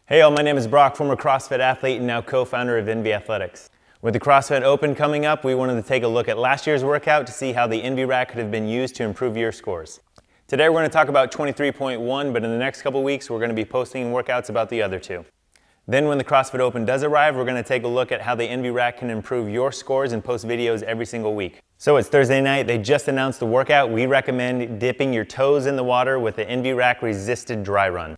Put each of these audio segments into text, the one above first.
Hey all, my name is Brock, former CrossFit athlete and now co-founder of Envy Athletics. With the CrossFit Open coming up, we wanted to take a look at last year's workout to see how the Envy rack could have been used to improve your scores. Today we're going to talk about 23.1, but in the next couple weeks we're going to be posting workouts about the other two. Then when the CrossFit Open does arrive, we're going to take a look at how the Envy rack can improve your scores and post videos every single week. So it's Thursday night, they just announced the workout. We recommend dipping your toes in the water with the Envy rack resisted dry run.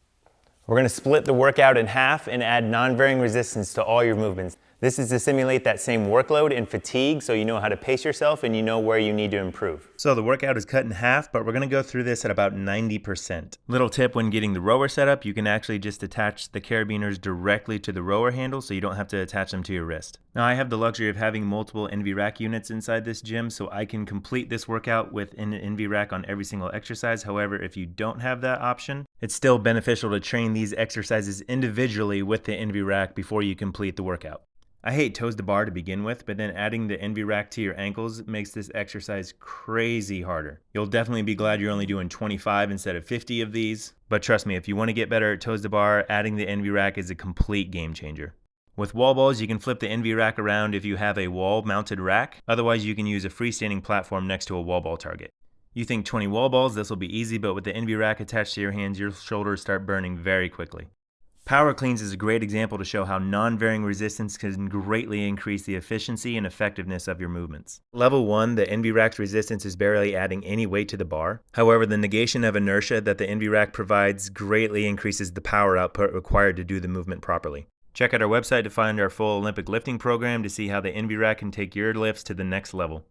We're going to split the workout in half and add non-varying resistance to all your movements. This is to simulate that same workload and fatigue so you know how to pace yourself and you know where you need to improve. So the workout is cut in half, but we're going to go through this at about 90%. Little tip when getting the rower set up, you can actually just attach the carabiners directly to the rower handle so you don't have to attach them to your wrist. Now I have the luxury of having multiple Envy rack units inside this gym, so I can complete this workout with an Envy rack on every single exercise. However, if you don't have that option, it's still beneficial to train these exercises individually with the Envy rack before you complete the workout. I hate toes to bar to begin with, but then adding the Envy rack to your ankles makes this exercise crazy harder. You'll definitely be glad you're only doing 25 instead of 50 of these, but trust me, if you want to get better at toes to bar, adding the Envy rack is a complete game changer. With wall balls, you can flip the Envy rack around if you have a wall-mounted rack. Otherwise, you can use a freestanding platform next to a wall ball target. You think 20 wall balls, this will be easy, but with the Envy rack attached to your hands, your shoulders start burning very quickly. Power cleans is a great example to show how non-varying resistance can greatly increase the efficiency and effectiveness of your movements. Level 1, the Envy rack's resistance is barely adding any weight to the bar. However, the negation of inertia that the Envy rack provides greatly increases the power output required to do the movement properly. Check out our website to find our full Olympic lifting program to see how the Envy rack can take your lifts to the next level.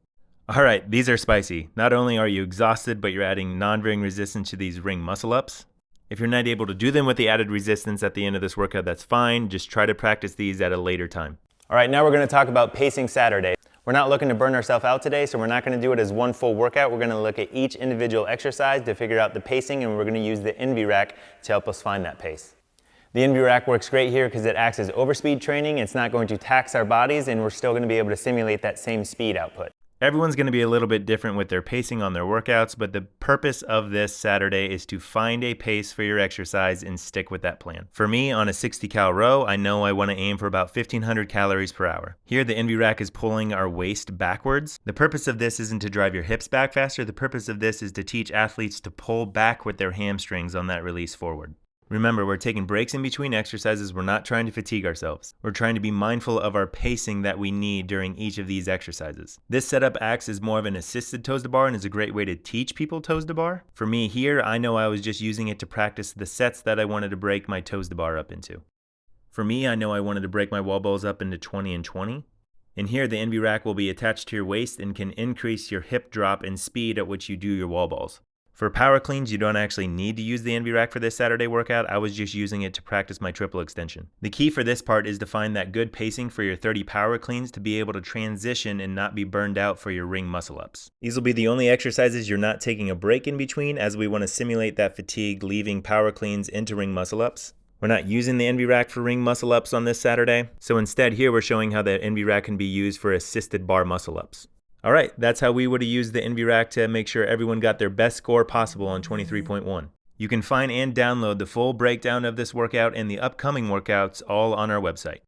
Alright, these are spicy. Not only are you exhausted, but you're adding non-varying resistance to these ring muscle-ups. If you're not able to do them with the added resistance at the end of this workout, that's fine. Just try to practice these at a later time. All right, now we're going to talk about pacing Saturday. We're not looking to burn ourselves out today, so we're not going to do it as one full workout. We're going to look at each individual exercise to figure out the pacing, and we're going to use the Envy rack to help us find that pace. The Envy rack works great here because it acts as overspeed training. It's not going to tax our bodies, and we're still going to be able to simulate that same speed output. Everyone's going to be a little bit different with their pacing on their workouts, but the purpose of this Saturday is to find a pace for your exercise and stick with that plan. For me, on a 60 cal row, I know I want to aim for about 1,500 calories per hour. Here, the Envy rack is pulling our waist backwards. The purpose of this isn't to drive your hips back faster. The purpose of this is to teach athletes to pull back with their hamstrings on that release forward. Remember, we're taking breaks in between exercises. We're not trying to fatigue ourselves. We're trying to be mindful of our pacing that we need during each of these exercises. This setup acts as more of an assisted toes to bar and is a great way to teach people toes to bar. For me here, I know I was just using it to practice the sets that I wanted to break my toes to bar up into. For me, I know I wanted to break my wall balls up into 20 and 20. And here, the Envy rack will be attached to your waist and can increase your hip drop and speed at which you do your wall balls. For power cleans, you don't actually need to use the Envy rack for this Saturday workout. I was just using it to practice my triple extension. The key for this part is to find that good pacing for your 30 power cleans to be able to transition and not be burned out for your ring muscle ups. These will be the only exercises you're not taking a break in between, as we want to simulate that fatigue leaving power cleans into ring muscle ups. We're not using the Envy rack for ring muscle ups on this Saturday, so instead here we're showing how the Envy rack can be used for assisted bar muscle ups. Alright, that's how we would have used the Envy rack to make sure everyone got their best score possible on 23.1. You can find and download the full breakdown of this workout and the upcoming workouts all on our website.